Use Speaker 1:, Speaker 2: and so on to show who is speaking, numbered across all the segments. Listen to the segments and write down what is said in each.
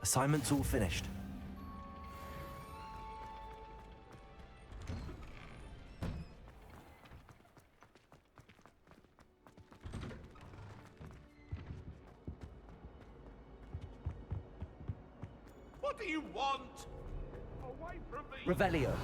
Speaker 1: Assignment's all finished.
Speaker 2: What do you want? Away from me!
Speaker 1: Revelio.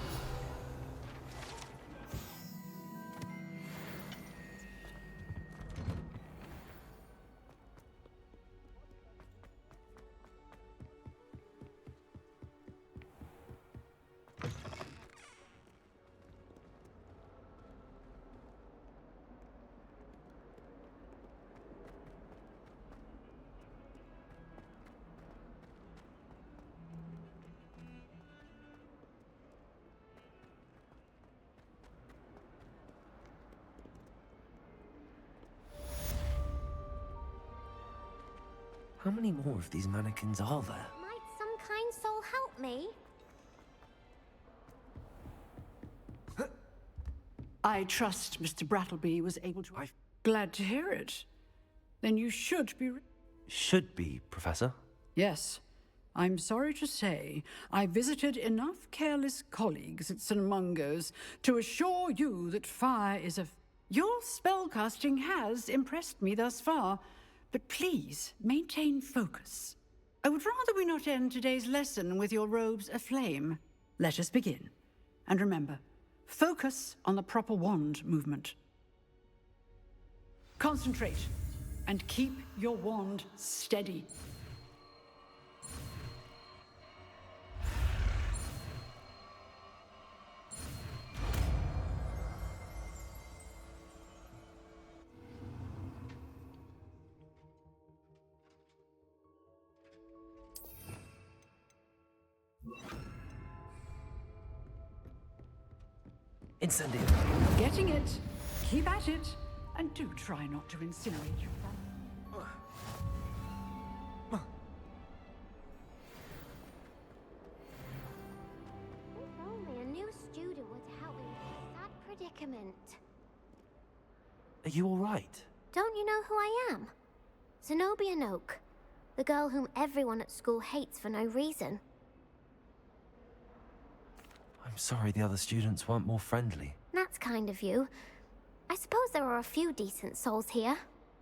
Speaker 1: How many more of these mannequins are there?
Speaker 3: Might some kind soul help me?
Speaker 4: I trust Mr. Brattleby was able to... Glad to hear it. Then you should be...
Speaker 1: Should be, Professor.
Speaker 4: Yes. I'm sorry to say, I visited enough careless colleagues at St. Mungo's to assure you that fire is a... Your spellcasting has impressed me thus far, but please maintain focus. I would rather we not end today's lesson with your robes aflame. Let us begin. And remember, focus on the proper wand movement. Concentrate, and keep your wand steady.
Speaker 1: Incendio.
Speaker 4: Getting it. Keep at it. And do try not to incinerate your family.
Speaker 3: If only a new student would help me with this sad predicament.
Speaker 1: Are you all right?
Speaker 3: Don't you know who I am? Zenobia Noak, the girl whom everyone at school hates for no reason.
Speaker 1: I'm sorry the other students weren't more friendly.
Speaker 3: That's kind of you. I suppose there are a few decent souls here.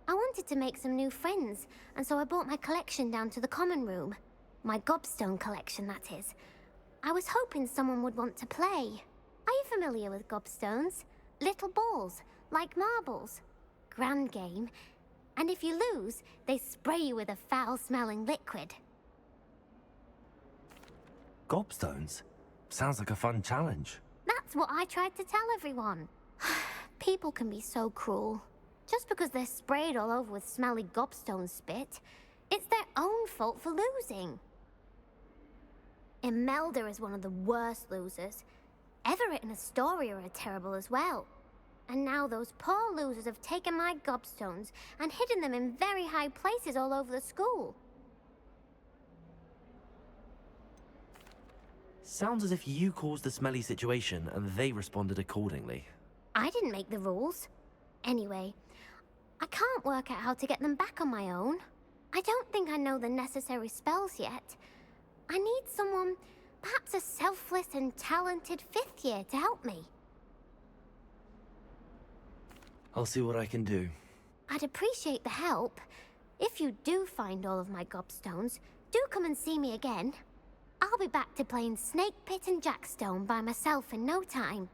Speaker 3: I wanted to make some new friends, and so I brought my collection down to the common room. My gobstone collection, that is. I was hoping someone would want to play. Are you familiar with gobstones? Little balls, like marbles. Grand game. And if you lose, they spray you with a foul-smelling liquid.
Speaker 1: Gobstones? Sounds like a fun challenge.
Speaker 3: That's what I tried to tell everyone. People can be so cruel. Just because they're sprayed all over with smelly gobstone spit, it's their own fault for losing. Imelda is one of the worst losers. Everett and Astoria are terrible as well. And now those poor losers have taken my gobstones and hidden them in very high places all over the school.
Speaker 1: Sounds as if you caused the smelly situation and they responded accordingly.
Speaker 3: I didn't make the rules. Anyway, I can't work out how to get them back on my own. I don't think I know the necessary spells yet. I need someone, perhaps a selfless and talented fifth year to help me.
Speaker 1: I'll see what I can do.
Speaker 3: I'd appreciate the help. If you do find all of my gobstones, do come and see me again. I'll be back to playing Snake Pit and Jackstone by myself in no time.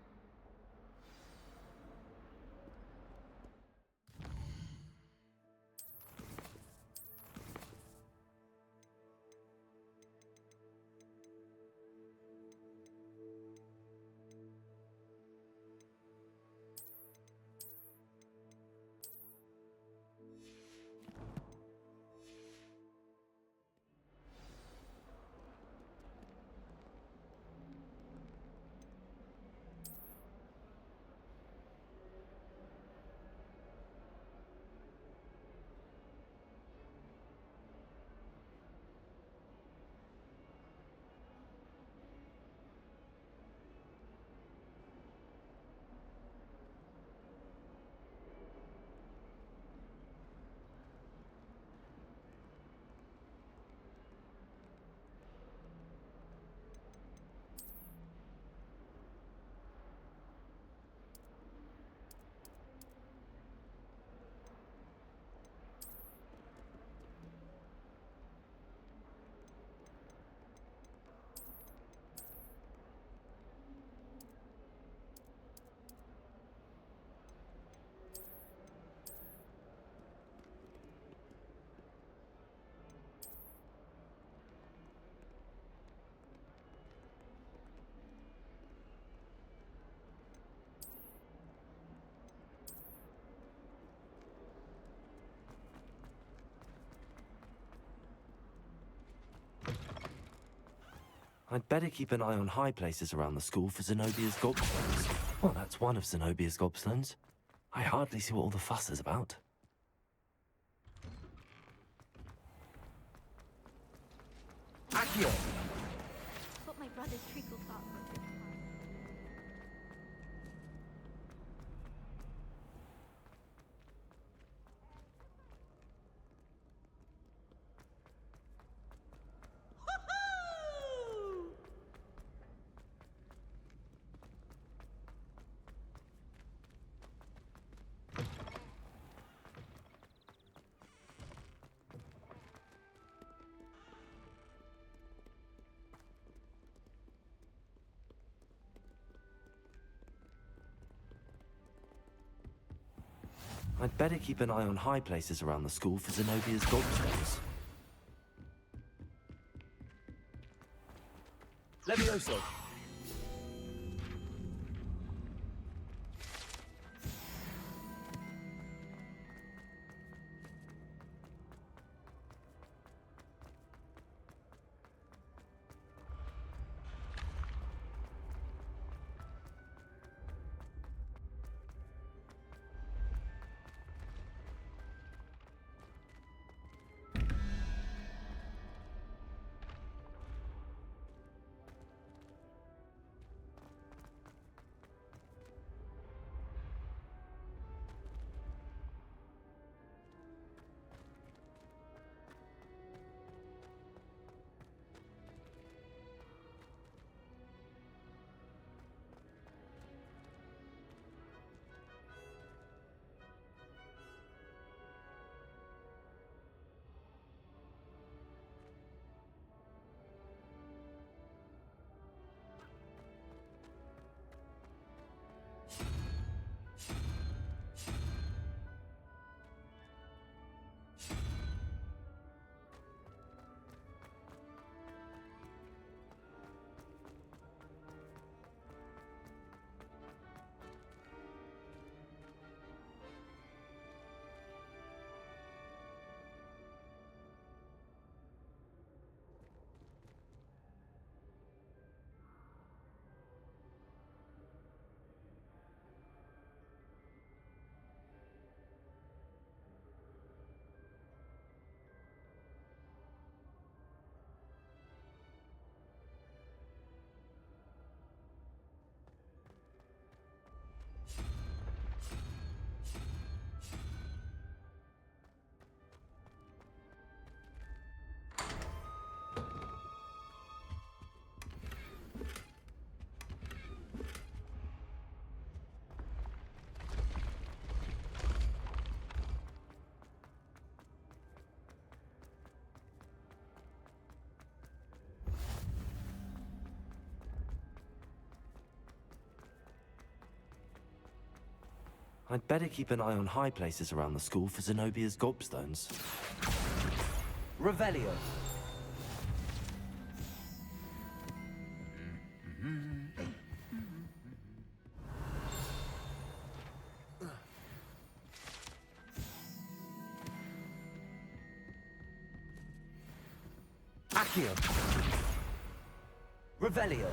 Speaker 1: I'd better keep an eye on high places around the school for Zenobia's gobstones. Well, that's one of Zenobia's gobstones. I hardly see what all the fuss is about.
Speaker 2: Accio!
Speaker 3: But my brother's treacle top.
Speaker 1: I'd better keep an eye on high places around the school for Zenobia's gobstones.
Speaker 2: Levioso!
Speaker 1: I'd better keep an eye on high places around the school for Zenobia's gobstones.
Speaker 2: Revelio! Accio! Revelio!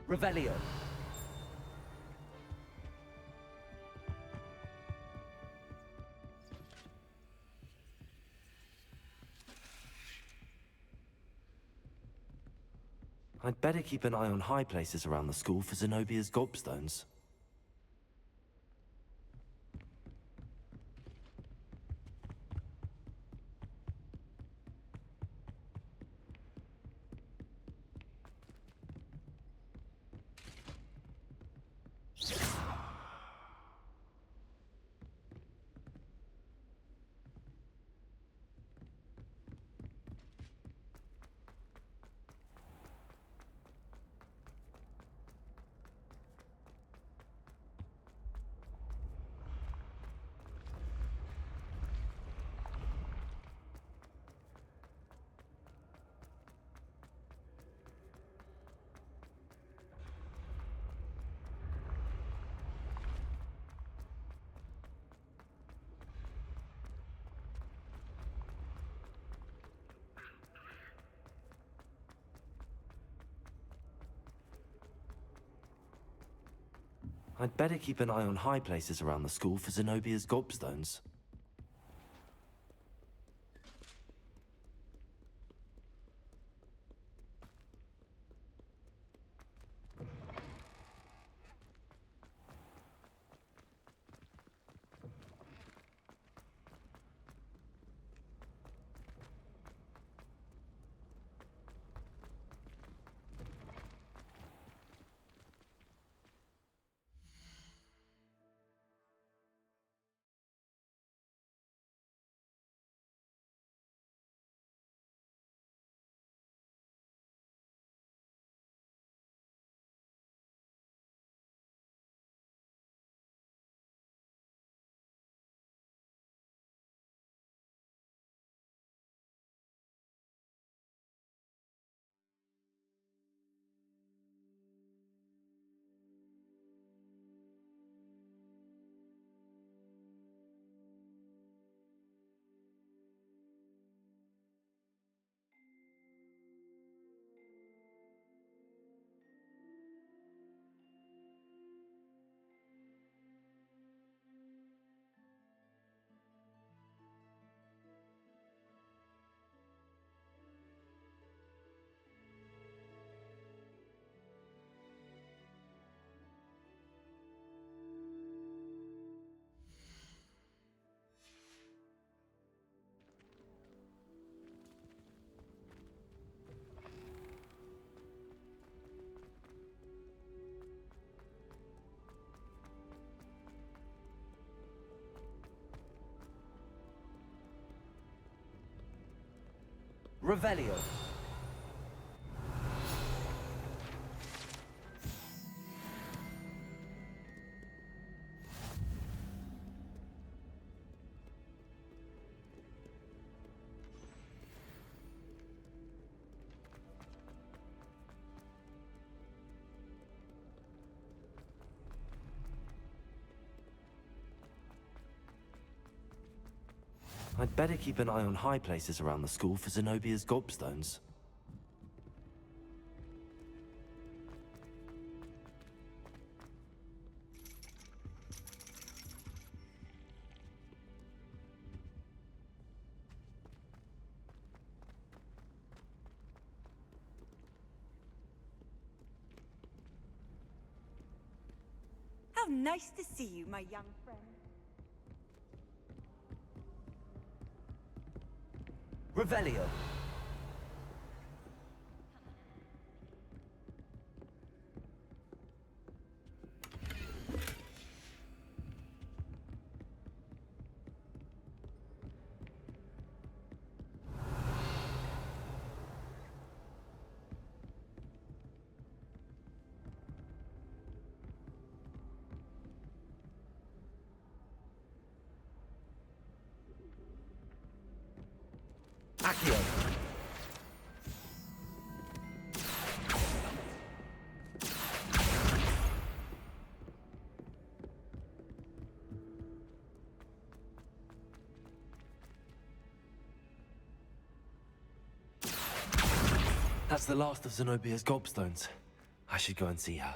Speaker 2: Revelio!
Speaker 1: I'd better keep an eye on high places around the school for Zenobia's gobstones. I'd better keep an eye on high places around the school for Zenobia's gobstones.
Speaker 5: Revelio.
Speaker 1: I'd better keep an eye on high places around the school for Zenobia's gobstones.
Speaker 6: How nice to see you, my young friend.
Speaker 5: Revelio. Accio.
Speaker 1: That's the last of Zenobia's gobstones. I should go and see her.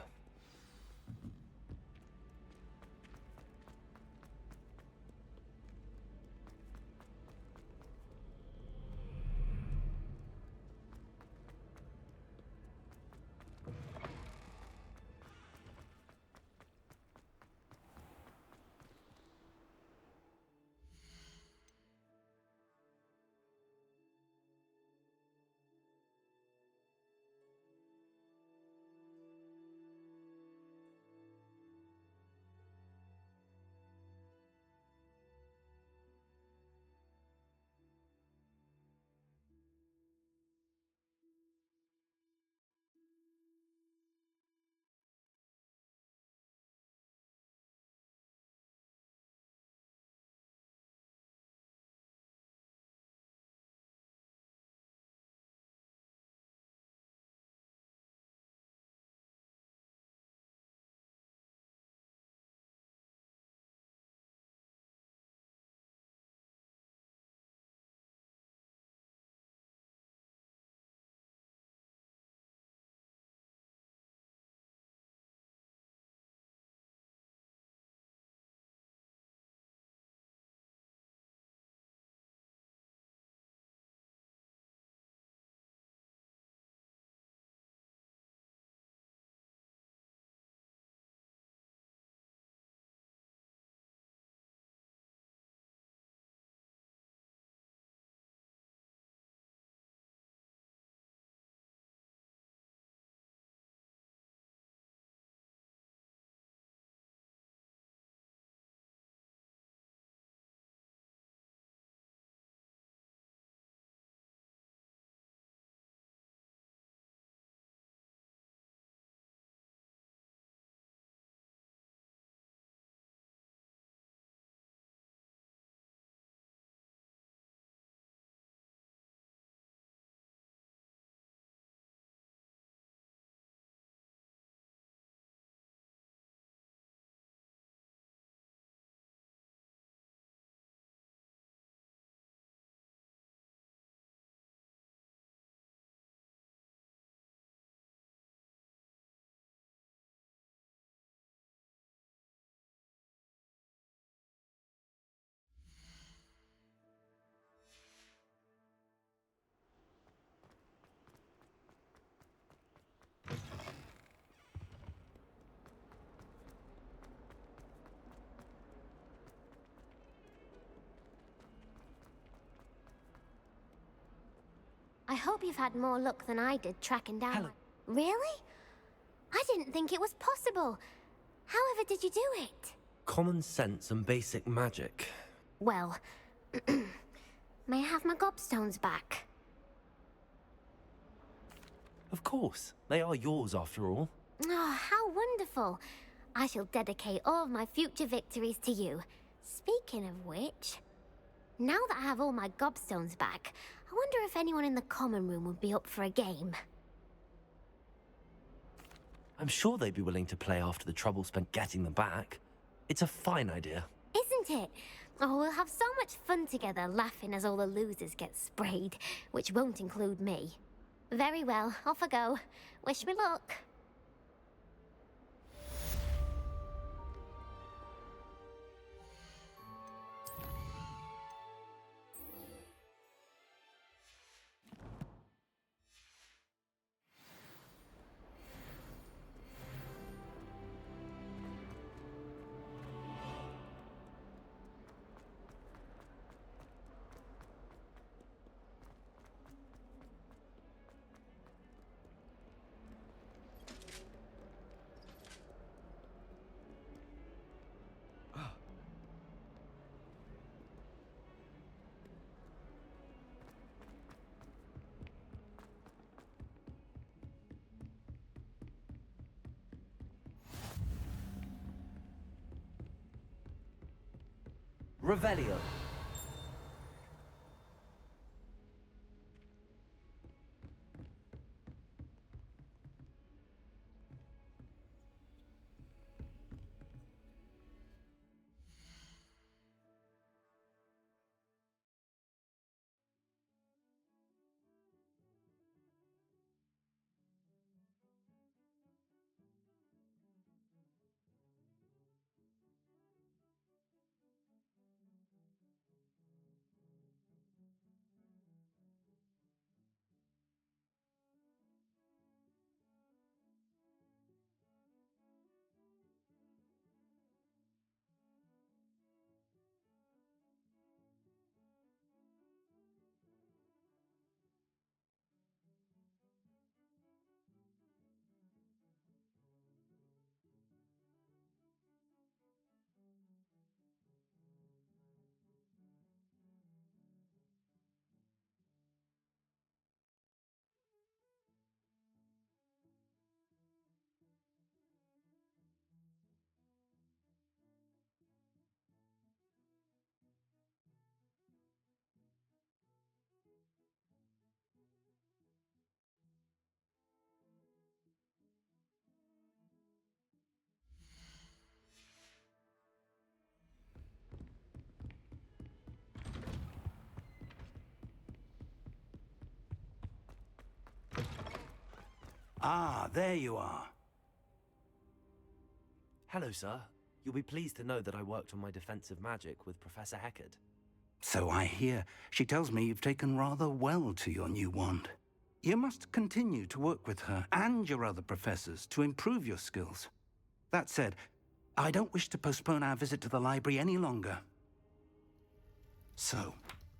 Speaker 3: hope you've had more luck than I did tracking down
Speaker 1: Hello.
Speaker 3: Really? I didn't think it was possible. However did you do it?
Speaker 1: Common sense and basic magic.
Speaker 3: Well, may I have my gobstones back?
Speaker 1: Of course. They are yours after all.
Speaker 3: Oh, how wonderful. I shall dedicate all of my future victories to you. Speaking of which, now that I have all my gobstones back, I wonder if anyone in the common room would be up for a game.
Speaker 1: I'm sure they'd be willing to play after the trouble spent getting them back. It's a fine idea.
Speaker 3: Isn't it? Oh, we'll have so much fun together laughing as all the losers get sprayed, which won't include me. Very well, off I go. Wish me luck.
Speaker 5: Revelio.
Speaker 7: Ah, there you are.
Speaker 1: Hello, sir. You'll be pleased to know that I worked on my defensive magic with Professor Heckard.
Speaker 7: So I hear. She tells me you've taken rather well to your new wand. You must continue to work with her and your other professors to improve your skills. That said, I don't wish to postpone our visit to the library any longer. So,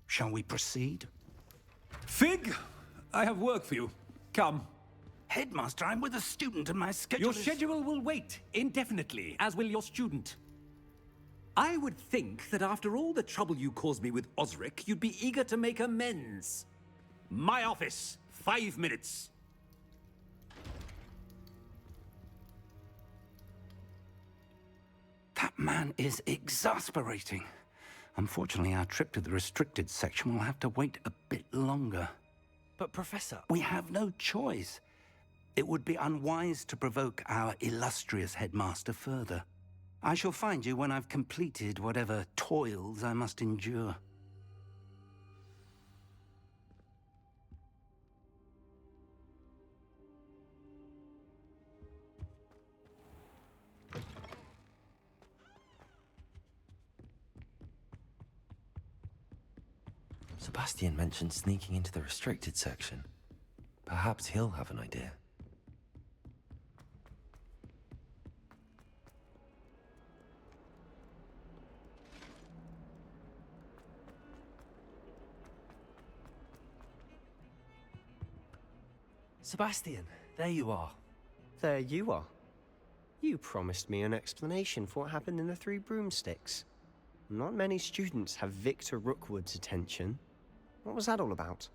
Speaker 7: shall we proceed?
Speaker 8: Fig, I have work for you. Come.
Speaker 7: Headmaster, I'm with a student and my schedule
Speaker 8: Your
Speaker 7: is...
Speaker 8: schedule will wait indefinitely, as will your student. I would think that after all the trouble you caused me with Osric, you'd be eager to make amends. My office, 5 minutes.
Speaker 7: That man is exasperating. Unfortunately, our trip to the restricted section will have to wait a bit longer.
Speaker 1: But, Professor...
Speaker 7: We have no choice. It would be unwise to provoke our illustrious headmaster further. I shall find you when I've completed whatever toils I must endure.
Speaker 1: Sebastian mentioned sneaking into the restricted section. Perhaps he'll have an idea. Sebastian, there you are.
Speaker 9: There you are. You promised me an explanation for what happened in the Three Broomsticks. Not many students have Victor Rookwood's attention. What was that all about?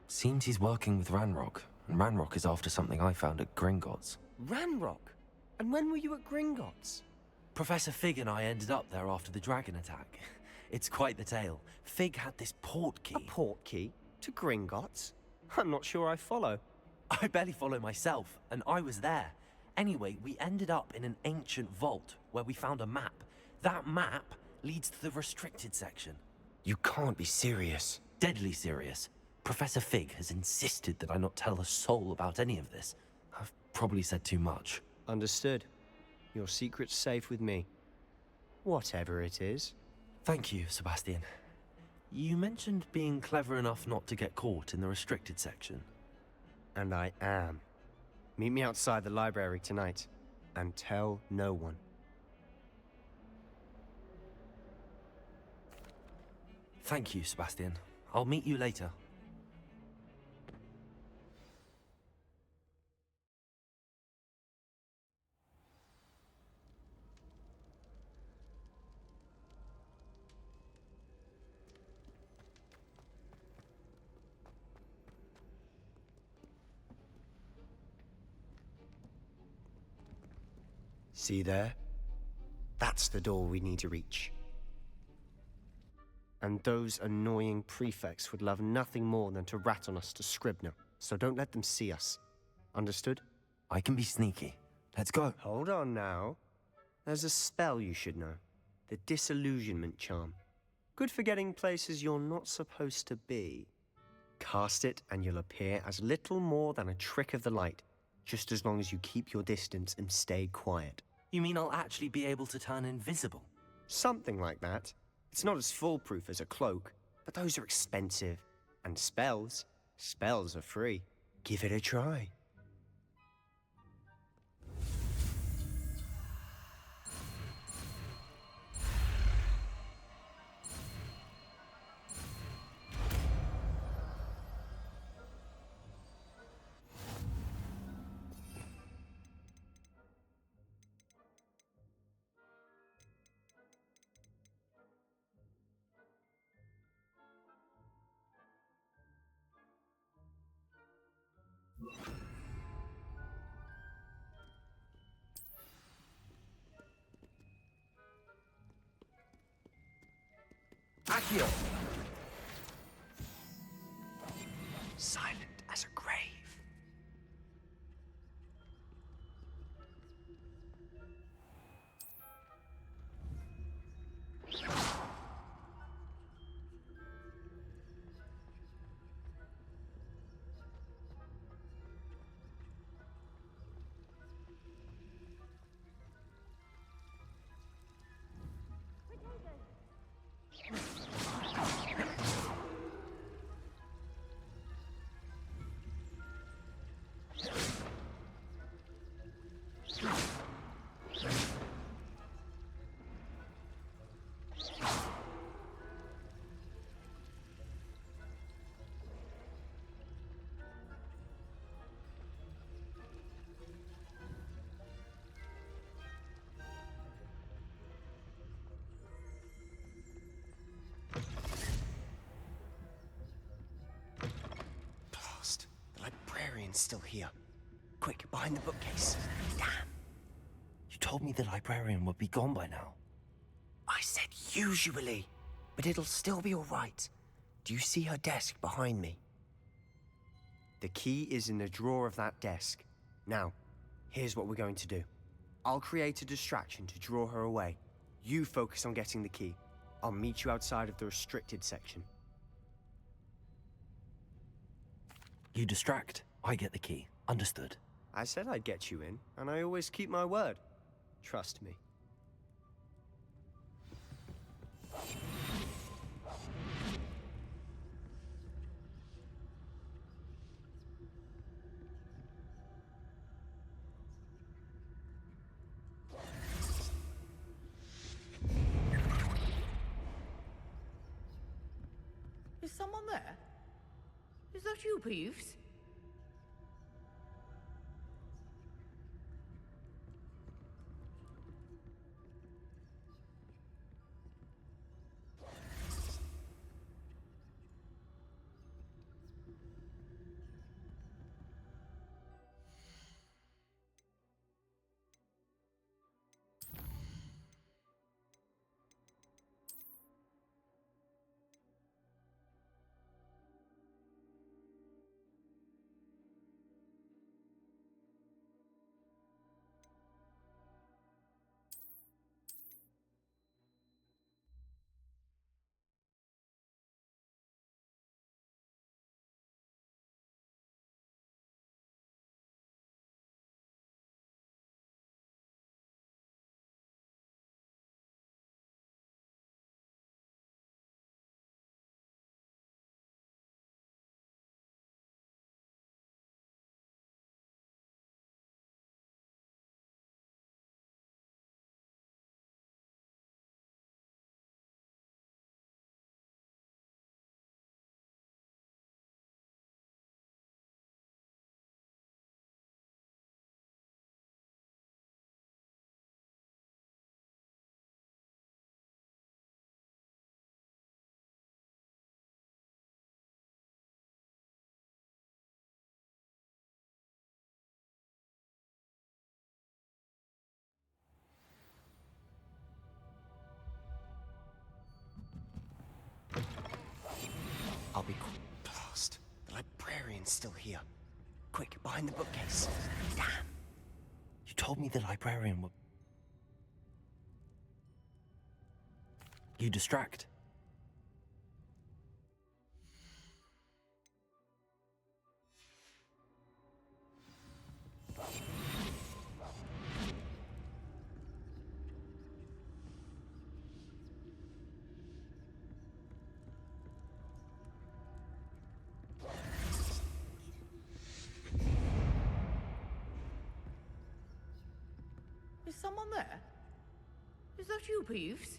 Speaker 1: Seems he's working with Ranrock, and Ranrock is after something I found at Gringotts.
Speaker 9: Ranrock? And when were you at Gringotts?
Speaker 1: Professor Fig and I ended up there after the dragon attack. It's quite the tale. Fig had this port key.
Speaker 9: A port key? To Gringotts? I'm not sure I follow.
Speaker 1: I barely follow myself, and I was there. Anyway, we ended up in an ancient vault where we found a map. That map leads to the restricted section.
Speaker 9: You can't be serious.
Speaker 1: Deadly serious. Professor Fig has insisted that I not tell a soul about any of this. I've probably said too much.
Speaker 9: Understood. Your secret's safe with me. Whatever it is.
Speaker 1: Thank you, Sebastian. You mentioned being clever enough not to get caught in the restricted section.
Speaker 9: And I am. Meet me outside the library tonight, and tell no one.
Speaker 1: Thank you, Sebastian. I'll meet you later.
Speaker 9: See there? That's the door we need to reach. And those annoying prefects would love nothing more than to rat on us to Scribner, so don't let them see us. Understood?
Speaker 1: I can be sneaky. Let's go.
Speaker 9: Hold on now. There's a spell you should know. The Disillusionment Charm. Good for getting places you're not supposed to be. Cast it and you'll appear as little more than a trick of the light, just as long as you keep your distance and stay quiet.
Speaker 1: You mean I'll actually be able to turn invisible?
Speaker 9: Something like that. It's not as foolproof as a cloak, but those are expensive. And spells are free. Give it a try.
Speaker 1: Accio!
Speaker 9: Silent as a grave. The librarian's still here. Quick, behind the bookcase. Damn.
Speaker 1: You told me the librarian would be gone by now.
Speaker 9: I said usually, but it'll still be all right. Do you see her desk behind me? The key is in the drawer of that desk. Now, here's what we're going to do. I'll create a distraction to draw her away. You focus on getting the key. I'll meet you outside of the restricted section.
Speaker 1: You distract, I get the key. Understood.
Speaker 9: I said I'd get you in, and I always keep my word. Trust me.
Speaker 6: Is someone
Speaker 10: someone there? Is that you, Peeves?
Speaker 9: I'll be blast. The librarian's still here. Quick, behind the bookcase. Damn.
Speaker 1: You told me the librarian would... You distract.
Speaker 10: Is someone there? Is that you, Peeves?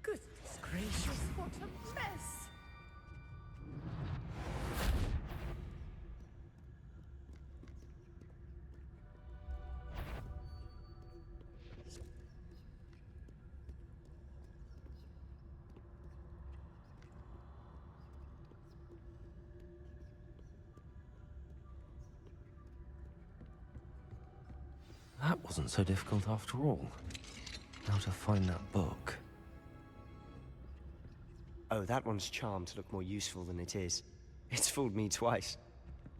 Speaker 10: Goodness gracious, what a mess!
Speaker 1: That wasn't so difficult after all. How to find that book.
Speaker 9: Oh, that one's charmed to look more useful than it is. It's fooled me twice.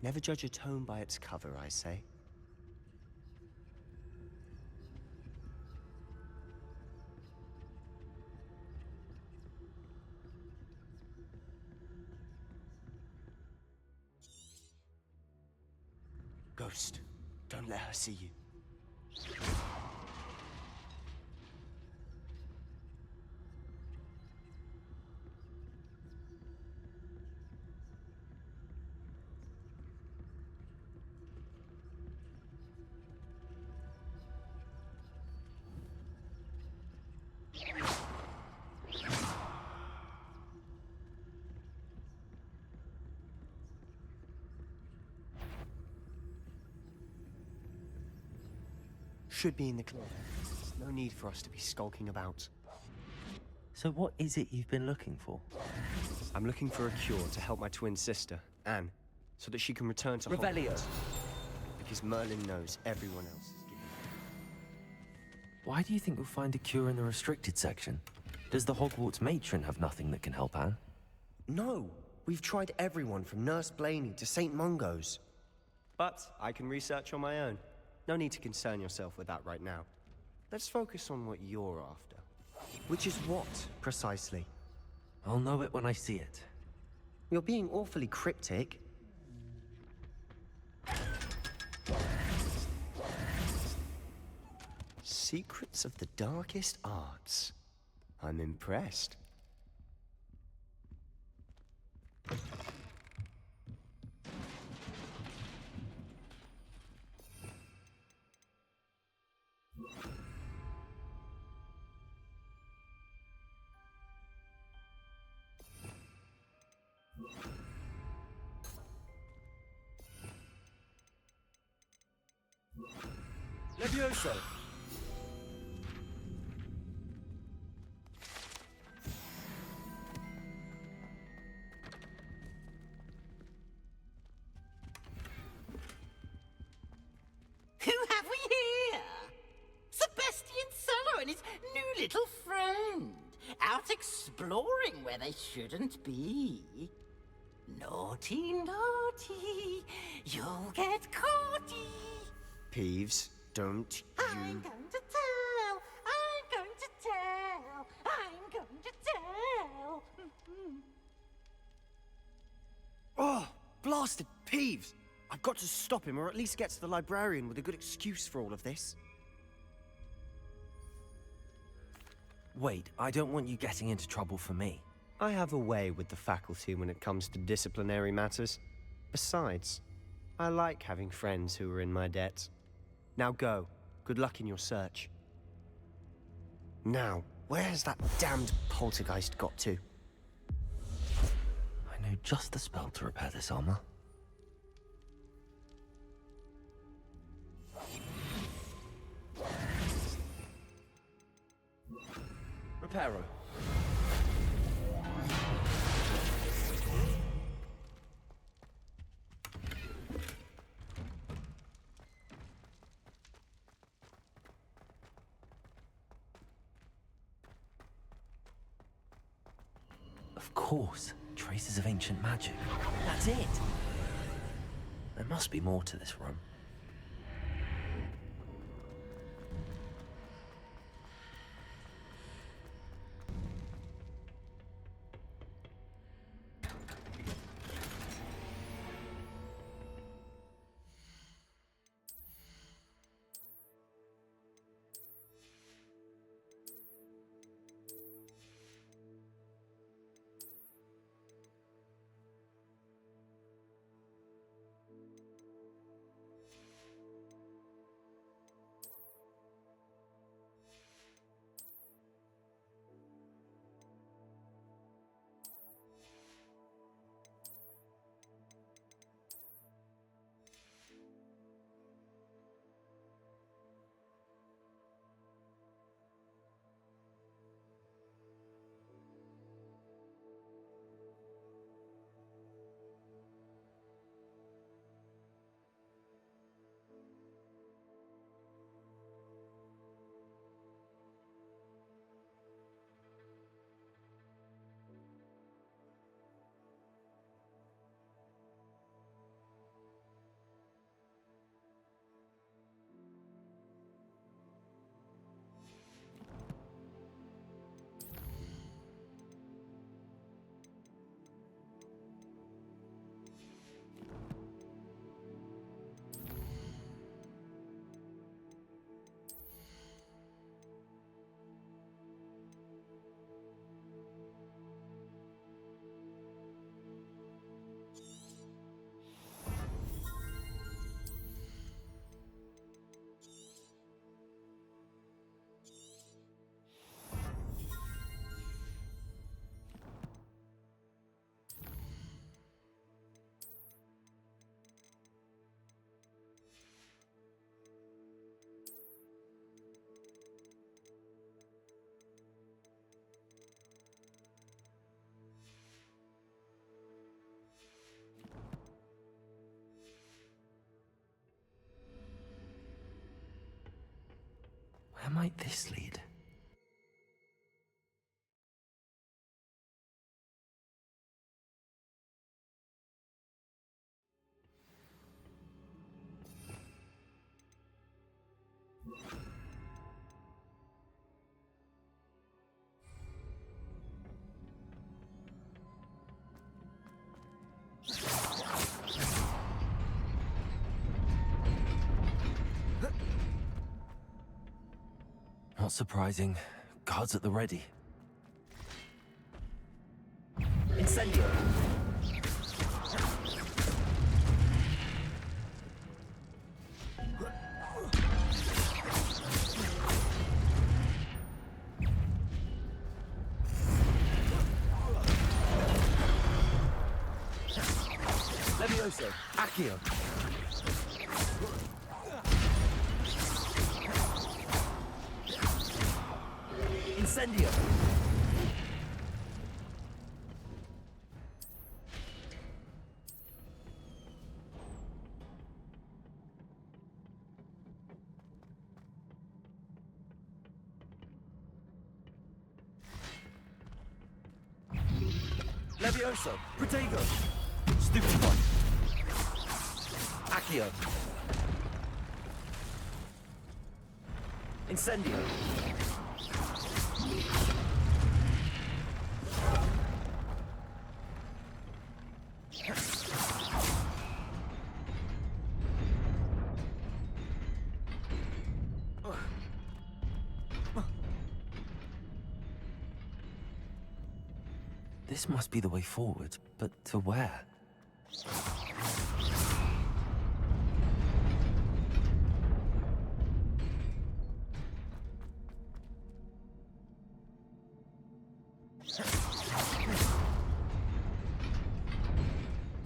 Speaker 9: Never judge a tome by its cover, I say. Ghost, don't let her see you. Should be in the closet. No need for us to be skulking about.
Speaker 1: So what is it you've been looking for?
Speaker 9: I'm looking for a cure to help my twin sister, Anne, so that she can return to
Speaker 1: Revelio.
Speaker 9: Hogwarts. Because Merlin knows everyone else is giving up.
Speaker 1: Why do you think we'll find a cure in the restricted section? Does the Hogwarts matron have nothing that can help Anne?
Speaker 9: No! We've tried everyone from Nurse Blaney to St. Mungo's. But I can research on my own. No need to concern yourself with that right now. Let's focus on what you're after. Which is what, precisely?
Speaker 1: I'll know it when I see it.
Speaker 9: You're being awfully cryptic. Secrets of the darkest arts. I'm impressed.
Speaker 1: Levioso!
Speaker 10: Who have we here? Sebastian Cello and his new little friend. Out exploring where they shouldn't be. Naughty, naughty. You'll get caughty.
Speaker 9: Peeves, don't
Speaker 10: I'm going to tell. I'm going to tell. I'm going to tell.
Speaker 9: Oh, blasted Peeves! I've got to stop him, or at least get to the librarian with a good excuse for all of this.
Speaker 1: Wait, I don't want you getting into trouble for me.
Speaker 9: I have a way with the faculty when it comes to disciplinary matters. Besides, I like having friends who are in my debt. Now go. Good luck in your search. Now, where has that damned poltergeist got to?
Speaker 1: I know just the spell to repair this armor. Reparo. Of course, traces of ancient magic. That's it! There must be more to this room. Where might this lead? Not surprising. Guards at the ready. Incendio! Levioso! Accio! Incendio! Levioso! Protego! Stupefy! Accio! Incendio! This must be the way forward, but to where?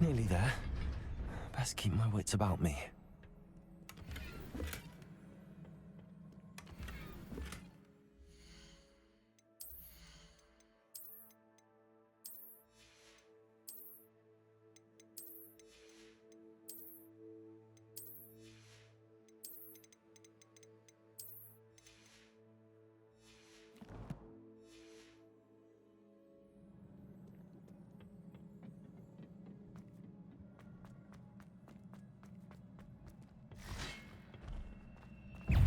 Speaker 1: Nearly there. Best keep my wits about me.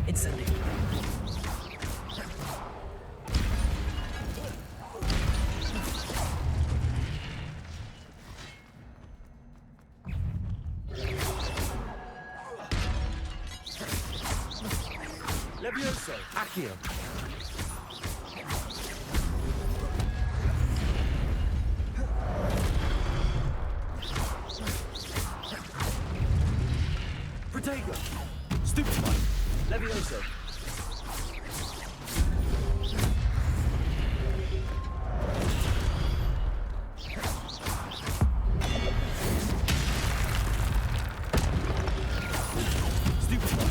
Speaker 1: Incendio! Levioso! Accio! Protego! Stupefy! Levioso! Stupefy!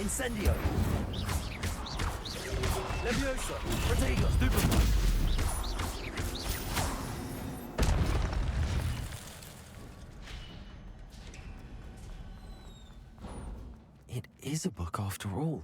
Speaker 1: Incendio! Levioso! Protego! Stupefy! It is a book after all.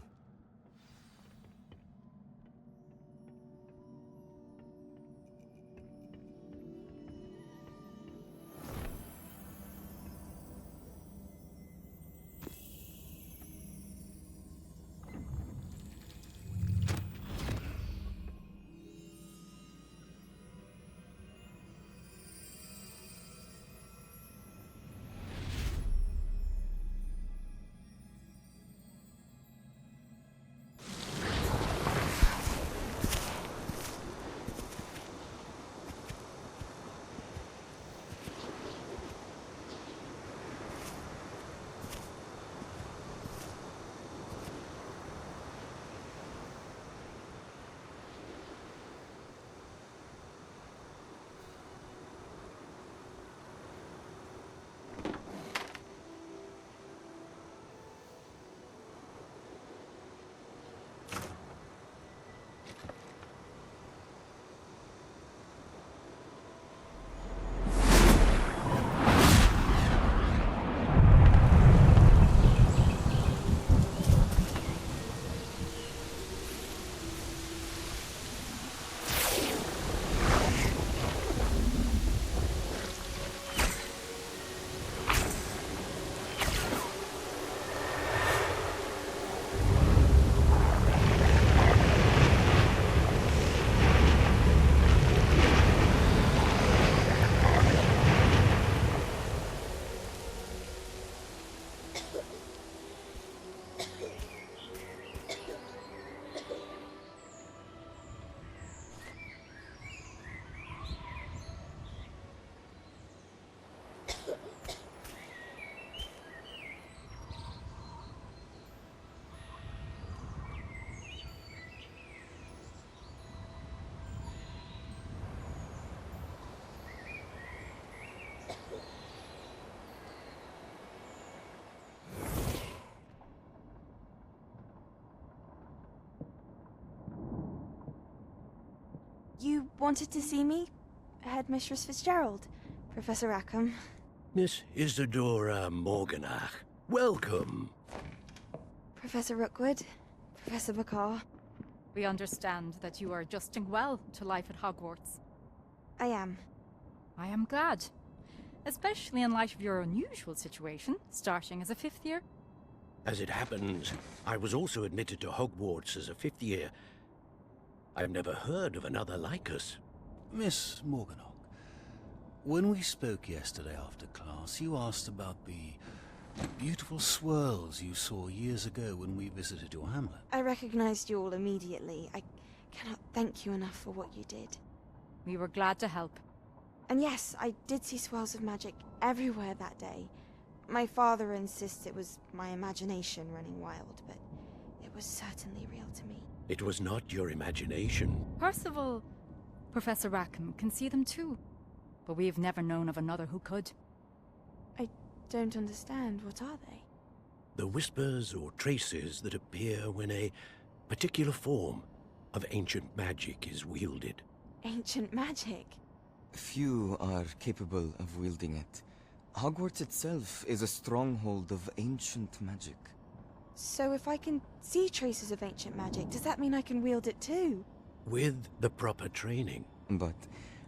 Speaker 6: You wanted to see me? Headmistress Fitzgerald, Professor Rackham.
Speaker 11: Miss Isadora Morganach, welcome.
Speaker 6: Professor Rookwood, Professor Bakar.
Speaker 12: We understand that you are adjusting well to life at Hogwarts.
Speaker 6: I am.
Speaker 12: I am glad. Especially in light of your unusual situation, starting as a 5th year.
Speaker 11: As it happens, I was also admitted to Hogwarts as a 5th year. I've never heard of another like us.
Speaker 13: Miss Morganach, when we spoke yesterday after class, you asked about the beautiful swirls you saw years ago when we visited your hamlet.
Speaker 6: I recognized you all immediately. I cannot thank you enough for what you did.
Speaker 12: We were glad to help.
Speaker 6: And yes, I did see swirls of magic everywhere that day. My father insists it was my imagination running wild, but it was certainly real to me.
Speaker 11: It was not your imagination.
Speaker 12: Percival, Professor Rackham can see them too. But we have never known of another who could.
Speaker 6: I don't understand. What are they?
Speaker 11: The whispers or traces that appear when a particular form of ancient magic is wielded.
Speaker 6: Ancient magic?
Speaker 14: Few are capable of wielding it. Hogwarts itself is a stronghold of ancient magic.
Speaker 6: So if I can see traces of ancient magic, does that mean I can wield it too?
Speaker 11: With the proper training.
Speaker 14: But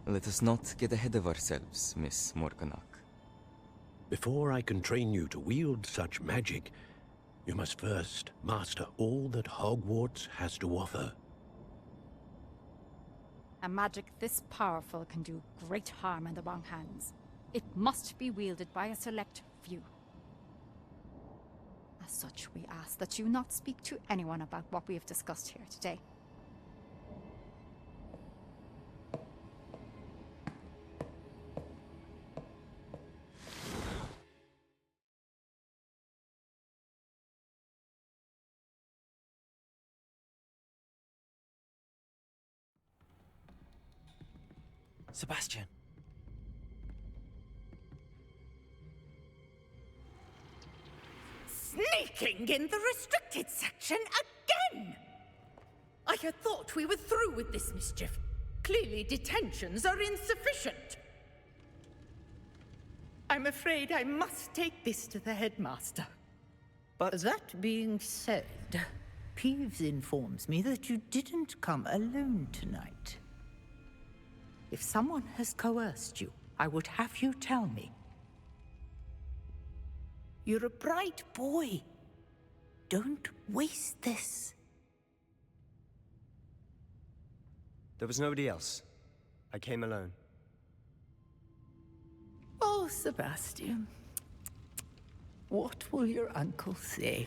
Speaker 14: let us not get ahead of ourselves, Miss Morganach.
Speaker 11: Before I can train you to wield such magic, you must first master all that Hogwarts has to offer.
Speaker 12: A magic this powerful can do great harm in the wrong hands. It must be wielded by a select few. As such, we ask that you not speak to anyone about what we have discussed here today.
Speaker 1: Sebastian.
Speaker 10: Sneaking in the restricted section again! I had thought we were through with this mischief. Clearly detentions are insufficient. I'm afraid I must take this to the headmaster.
Speaker 1: But
Speaker 10: that being said, Peeves informs me that you didn't come alone tonight. If someone has coerced you, I would have you tell me. You're a bright boy. Don't waste this.
Speaker 9: There was nobody else. I came alone.
Speaker 10: Oh, Sebastian. What will your uncle say?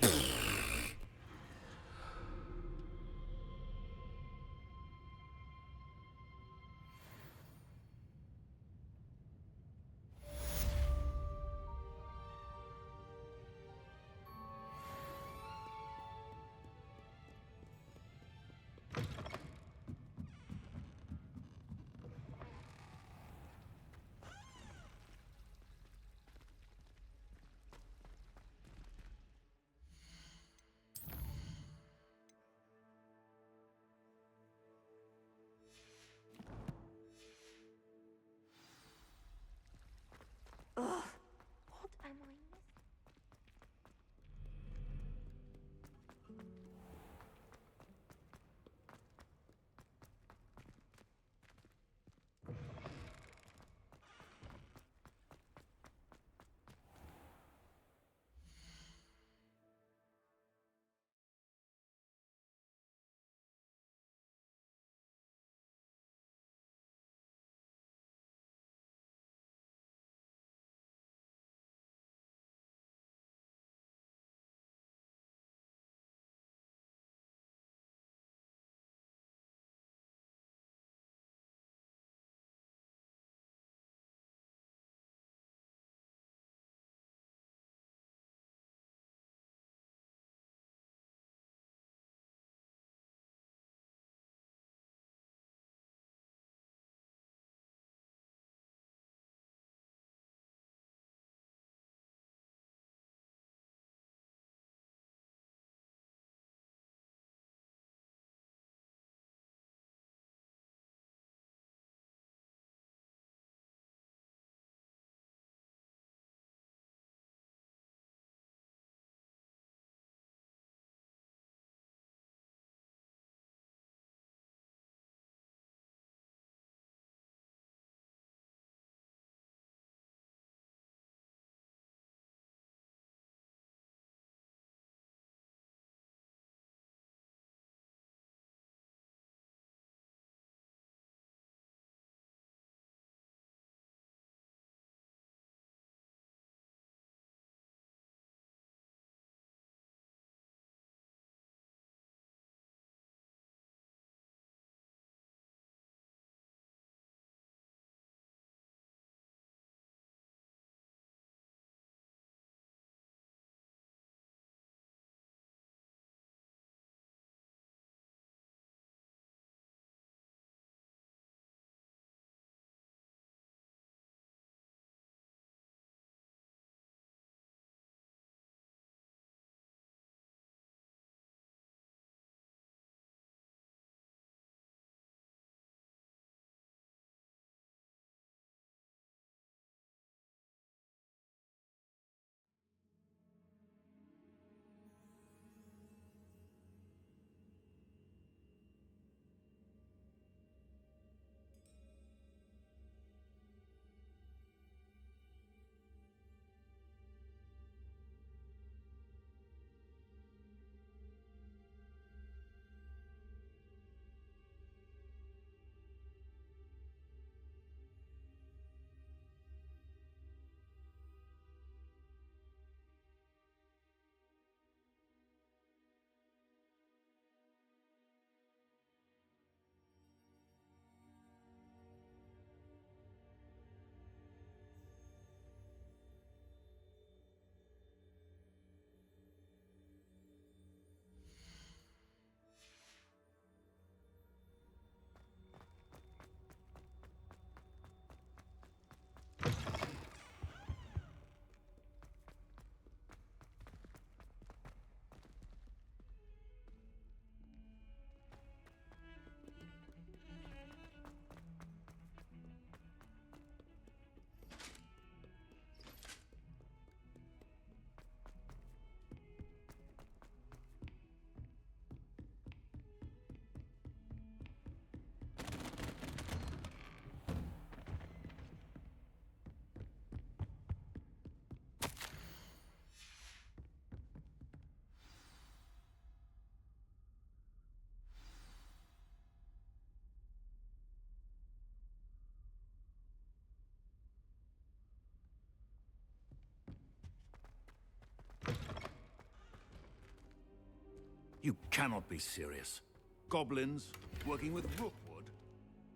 Speaker 13: You cannot be serious. Goblins working with Rookwood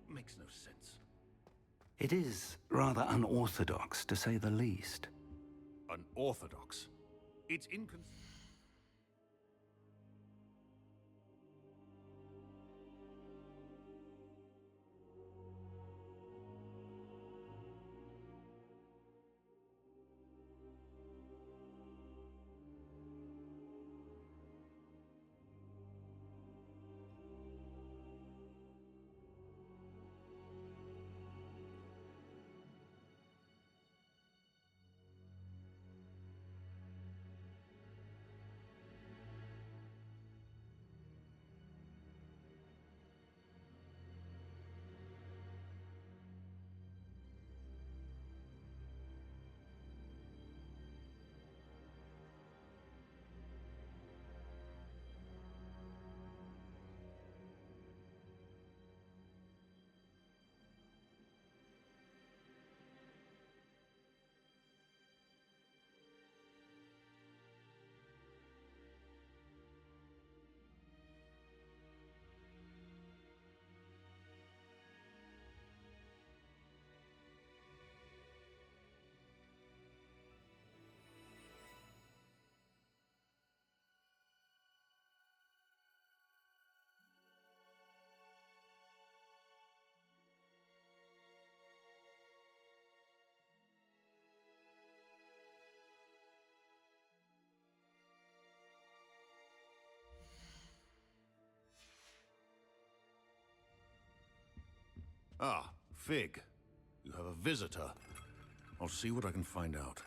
Speaker 13: makes no sense.
Speaker 7: It is rather unorthodox, to say the least.
Speaker 13: Unorthodox? It's inconsistent. Ah, Fig. You have a visitor. I'll see what I can find out.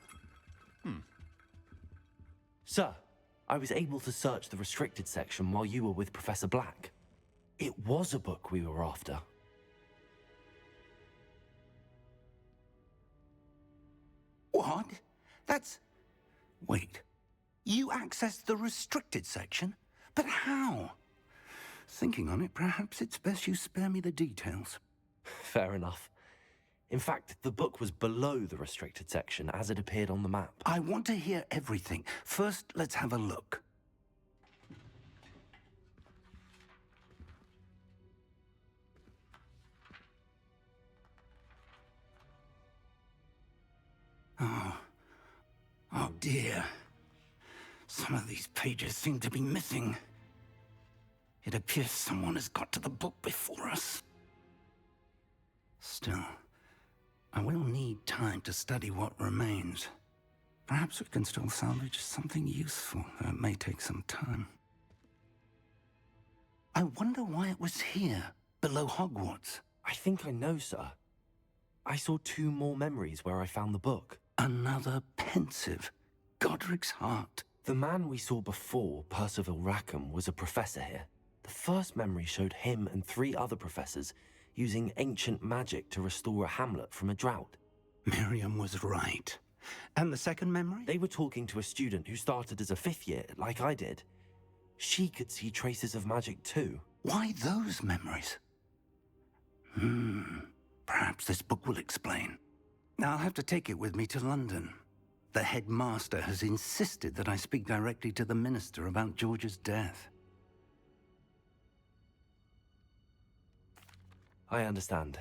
Speaker 1: Sir, I was able to search the restricted section while you were with Professor Black. It was a book we were after.
Speaker 7: What? That's... Wait. You accessed the restricted section? But how? Thinking on it, perhaps it's best you spare me the details.
Speaker 1: Fair enough. In fact, the book was below the restricted section as it appeared on the map.
Speaker 7: I want to hear everything. First, let's have a look. Oh dear. Some of these pages seem to be missing. It appears someone has got to the book before us. Still, I will need time to study what remains. Perhaps we can still salvage something useful, though it may take some time. I wonder why it was here, below Hogwarts.
Speaker 1: I think I know, sir. I saw 2 more memories where I found the book.
Speaker 7: Another pensive. Godric's heart.
Speaker 1: The man we saw before, Percival Rackham, was a professor here. The first memory showed him and 3 other professors using ancient magic to restore a hamlet from a drought.
Speaker 7: Miriam was right. And the second memory?
Speaker 1: They were talking to a student who started as a 5th year, like I did. She could see traces of magic too.
Speaker 7: Why those memories? Perhaps this book will explain. I'll have to take it with me to London. The headmaster has insisted that I speak directly to the minister about George's death.
Speaker 1: I understand.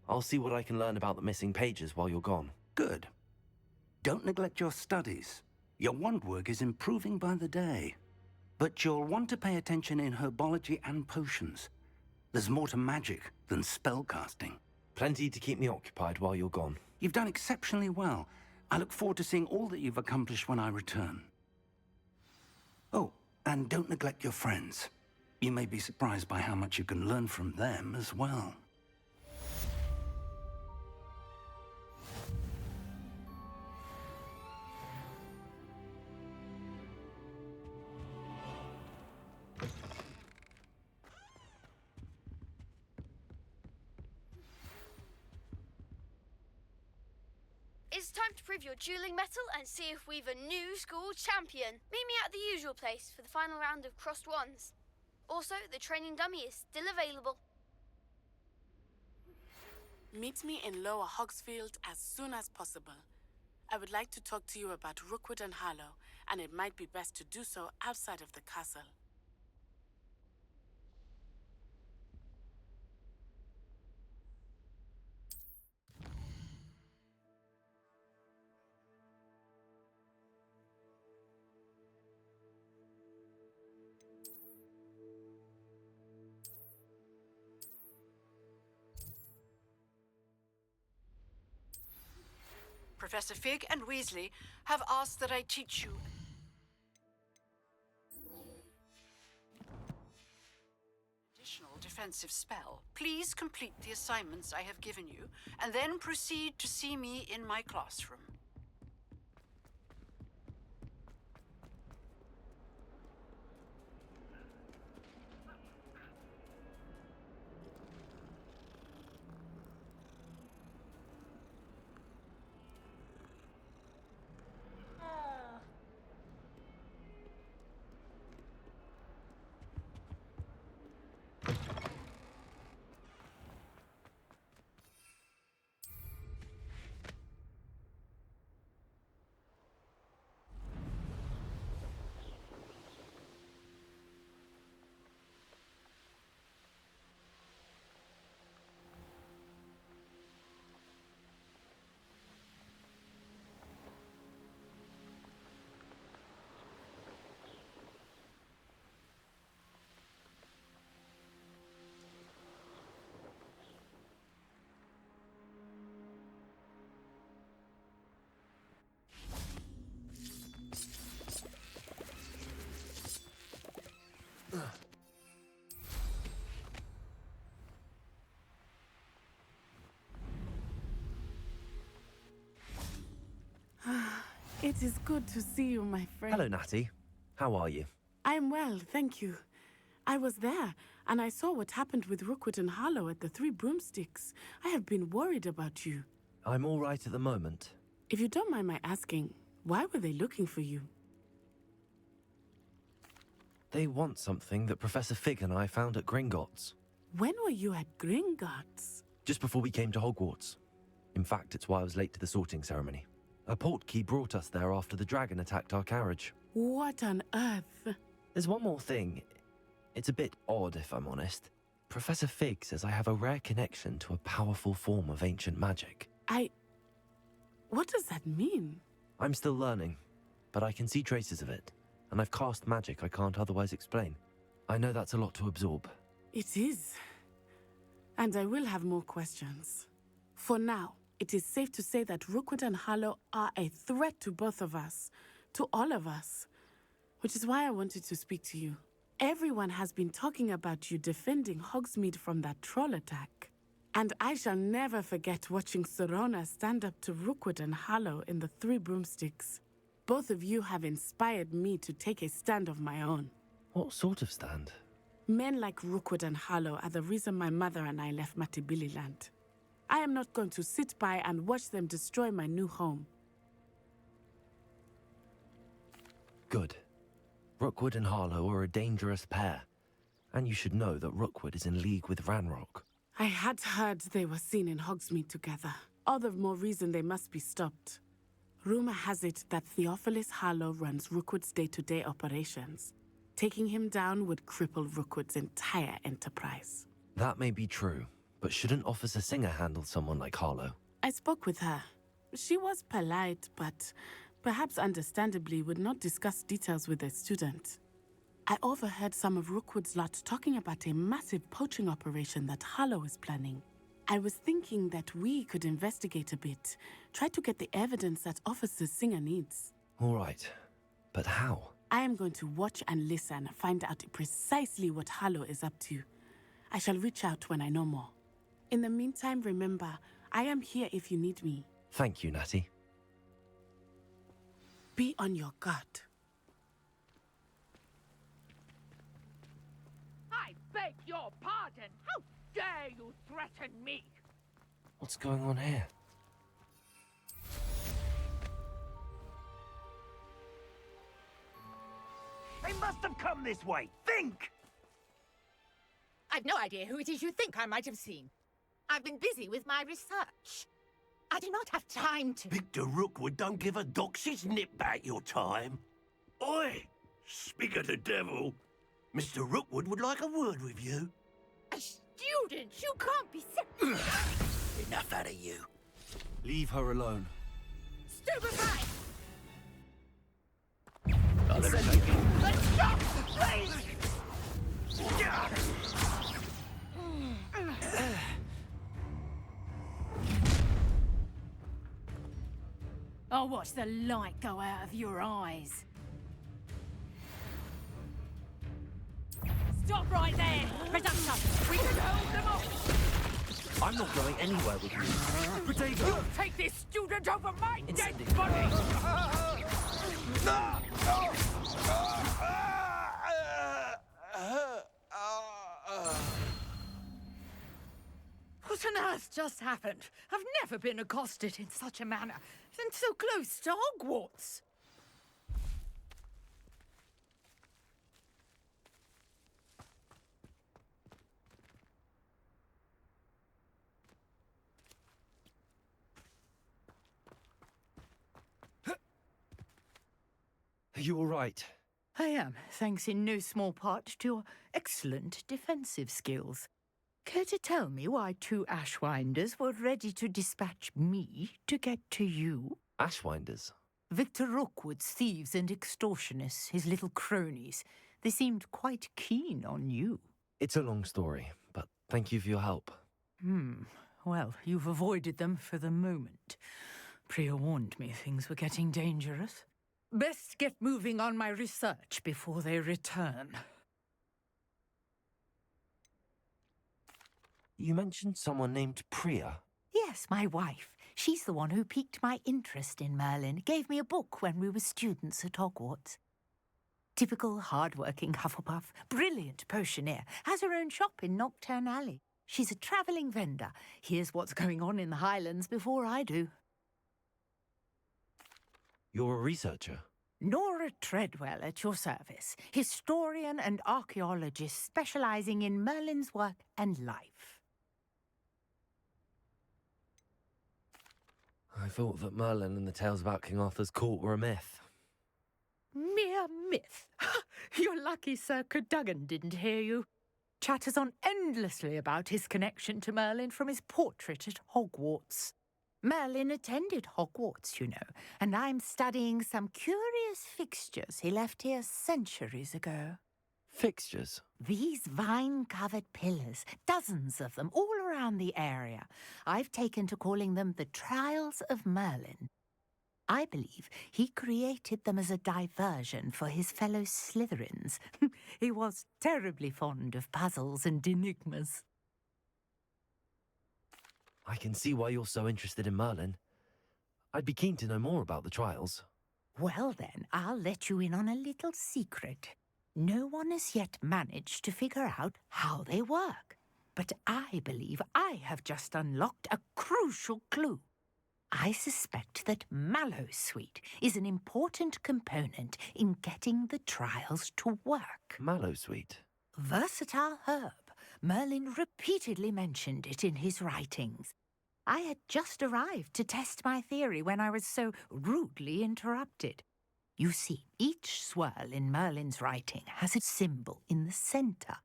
Speaker 1: I'll see what I can learn about the missing pages while you're gone.
Speaker 7: Good. Don't neglect your studies. Your wand work is improving by the day. But you'll want to pay attention in herbology and potions. There's more to magic than spellcasting.
Speaker 1: Plenty to keep me occupied while you're gone.
Speaker 7: You've done exceptionally well. I look forward to seeing all that you've accomplished when I return. Oh, and don't neglect your friends. You may be surprised by how much you can learn from them as well.
Speaker 15: It's time to prove your dueling mettle and see if we've a new school champion. Meet me at the usual place for the final round of crossed wands. Also, the training dummy is still available.
Speaker 16: Meet me in Lower Hogsfield as soon as possible. I would like to talk to you about Rookwood and Harlow, and it might be best to do so outside of the castle.
Speaker 4: Professor Fig and Weasley have asked that I teach you additional defensive spell. Please complete the assignments I have given you, and then proceed to see me in my classroom.
Speaker 17: It is good to see you, my friend.
Speaker 1: Hello, Natty. How are you?
Speaker 17: I'm well, thank you. I was there, and I saw what happened with Rookwood and Harlow at the Three Broomsticks. I have been worried about you.
Speaker 1: I'm all right at the moment.
Speaker 17: If you don't mind my asking, why were they looking for you?
Speaker 1: They want something that Professor Fig and I found at Gringotts.
Speaker 17: When were you at Gringotts?
Speaker 1: Just before we came to Hogwarts. In fact, it's why I was late to the sorting ceremony. A portkey brought us there after the dragon attacked our carriage.
Speaker 17: What on earth?
Speaker 1: There's one more thing. It's a bit odd, if I'm honest. Professor Fig says I have a rare connection to a powerful form of ancient magic.
Speaker 17: What does that mean?
Speaker 1: I'm still learning, but I can see traces of it, and I've cast magic I can't otherwise explain. I know that's a lot to absorb.
Speaker 17: It is. And I will have more questions. For now, it is safe to say that Rookwood and Harlow are a threat to both of us, to all of us, which is why I wanted to speak to you. Everyone has been talking about you defending Hogsmeade from that troll attack. And I shall never forget watching Serona stand up to Rookwood and Harlow in the Three Broomsticks. Both of you have inspired me to take a stand of my own.
Speaker 1: What sort of stand?
Speaker 17: Men like Rookwood and Harlow are the reason my mother and I left Matabeleland. I am not going to sit by and watch them destroy my new home.
Speaker 1: Good. Rookwood and Harlow are a dangerous pair. And you should know that Rookwood is in league with Ranrock.
Speaker 17: I had heard they were seen in Hogsmeade together. All the more reason they must be stopped. Rumor has it that Theophilus Harlow runs Rookwood's day-to-day operations. Taking him down would cripple Rookwood's entire enterprise.
Speaker 1: That may be true, but shouldn't Officer Singer handle someone like Harlow?
Speaker 17: I spoke with her. She was polite, but perhaps understandably would not discuss details with a student. I overheard some of Rookwood's lot talking about a massive poaching operation that Harlow is planning. I was thinking that we could investigate a bit, try to get the evidence that Officer Singer needs.
Speaker 1: All right, but how?
Speaker 17: I am going to watch and listen, find out precisely what Harlow is up to. I shall reach out when I know more. In the meantime, remember, I am here if you need me.
Speaker 1: Thank you, Natty.
Speaker 17: Be on your guard.
Speaker 2: I beg your pardon. How dare you threaten me?
Speaker 1: What's going on here?
Speaker 2: They must have come this way. Think!
Speaker 10: I've no idea who it is you think I might have seen. I've been busy with my research. I do not have time to...
Speaker 11: Victor Rookwood don't give a doxy's nip back your time. Oi! Speak of the devil. Mr. Rookwood would like a word with you.
Speaker 10: A student? You can't be
Speaker 11: Enough out of you.
Speaker 13: Leave her alone.
Speaker 10: Stupefy!
Speaker 11: Let's stop!
Speaker 2: Please!
Speaker 12: I'll watch the light go out of your eyes. Stop right there! Presumption! We can hold them off!
Speaker 1: I'm not going anywhere with you. Potato!
Speaker 2: You'll take this student over my dead
Speaker 1: Incendiary.
Speaker 2: body!
Speaker 10: What on earth just happened? I've never been accosted in such a manner, and so close to Hogwarts.
Speaker 1: Are you all right?
Speaker 10: I am, thanks in no small part to your excellent defensive skills. Care to tell me why 2 Ashwinders were ready to dispatch me to get to you?
Speaker 1: Ashwinders?
Speaker 10: Victor Rookwood's thieves and extortionists, his little cronies. They seemed quite keen on you.
Speaker 1: It's a long story, but thank you for your help.
Speaker 10: Well, you've avoided them for the moment. Priya warned me things were getting dangerous. Best get moving on my research before they return.
Speaker 1: You mentioned someone named Priya.
Speaker 10: Yes, my wife. She's the one who piqued my interest in Merlin, gave me a book when we were students at Hogwarts. Typical hard-working Hufflepuff, brilliant potioneer, has her own shop in Nocturne Alley. She's a travelling vendor. Hears what's going on in the Highlands before I do.
Speaker 1: You're a researcher?
Speaker 10: Nora Treadwell at your service, historian and archaeologist specialising in Merlin's work and life.
Speaker 1: I thought that Merlin and the tales about King Arthur's court were a myth.
Speaker 10: Mere myth. You're lucky Sir Cadogan didn't hear you. Chatters on endlessly about his connection to Merlin from his portrait at Hogwarts. Merlin attended Hogwarts, you know, and I'm studying some curious fixtures he left here centuries ago.
Speaker 1: Fixtures?
Speaker 10: These vine-covered pillars, dozens of them, all around the area. I've taken to calling them the Trials of Merlin. I believe he created them as a diversion for his fellow Slytherins. He was terribly fond of puzzles and enigmas.
Speaker 1: I can see why you're so interested in Merlin. I'd be keen to know more about the trials.
Speaker 10: Well then, I'll let you in on a little secret. No one has yet managed to figure out how they work. But I believe I have just unlocked a crucial clue. I suspect that Mallowsweet is an important component in getting the trials to work.
Speaker 1: Mallowsweet?
Speaker 10: Versatile herb. Merlin repeatedly mentioned it in his writings. I had just arrived to test my theory when I was so rudely interrupted. You see, each swirl in Merlin's writing has a symbol in the centre.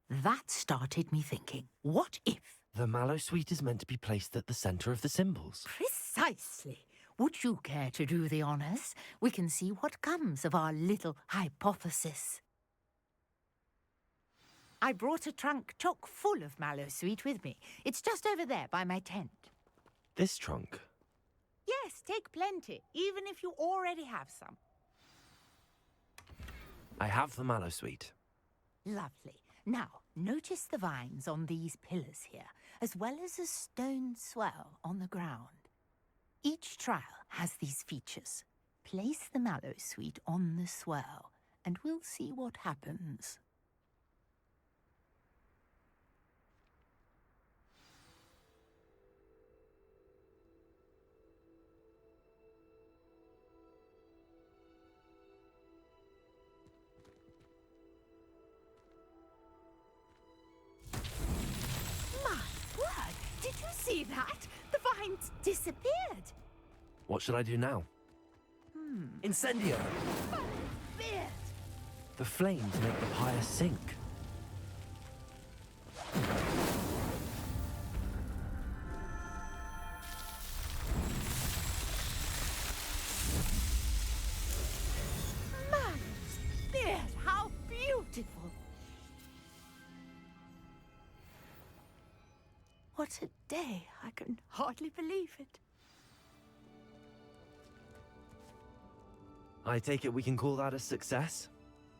Speaker 10: That started me thinking, what if?
Speaker 1: The Mallowsweet is meant to be placed at the centre of the symbols.
Speaker 10: Precisely. Would you care to do the honours? We can see what comes of our little hypothesis. I brought a trunk chock full of Mallowsweet with me. It's just over there by my tent.
Speaker 1: This trunk?
Speaker 10: Yes, take plenty, even if you already have some.
Speaker 1: I have the Mallowsweet.
Speaker 10: Lovely. Now, notice the vines on these pillars here, as well as a stone swell on the ground. Each trial has these features. Place the Mallowsweet on the swell, and we'll see what happens. Did you see that? The vines disappeared.
Speaker 1: What should I do now? Incendio!
Speaker 10: Beard!
Speaker 1: The flames make the pyre sink.
Speaker 10: Beard, how beautiful! What a day! I can hardly believe it.
Speaker 1: I take it we can call that a success?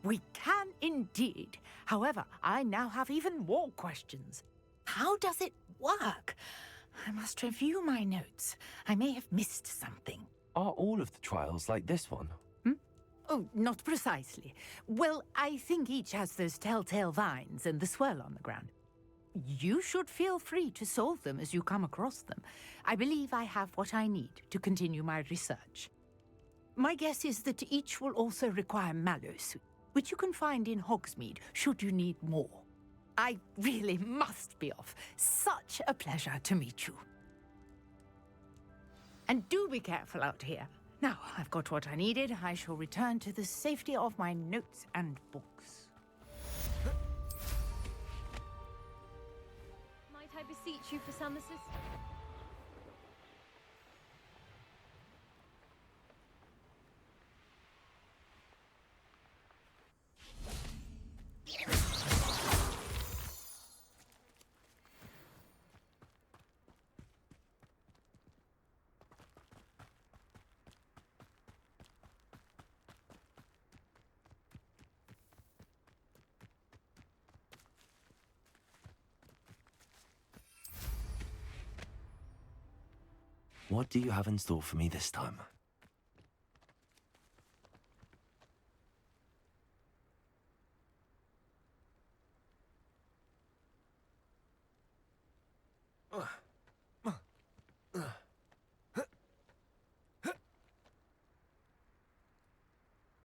Speaker 10: We can indeed. However, I now have even more questions. How does it work? I must review my notes. I may have missed something.
Speaker 1: Are all of the trials like this one?
Speaker 10: Oh, not precisely. Well, I think each has those telltale vines and the swirl on the ground. You should feel free to solve them as you come across them. I believe I have what I need to continue my research. My guess is that each will also require mallows, which you can find in Hogsmeade should you need more. I really must be off. Such a pleasure to meet you. And do be careful out here. Now, I've got what I needed. I shall return to the safety of my notes and books.
Speaker 18: Might I beseech you for some assistance?
Speaker 1: What do you have in store for me this time? Ugh.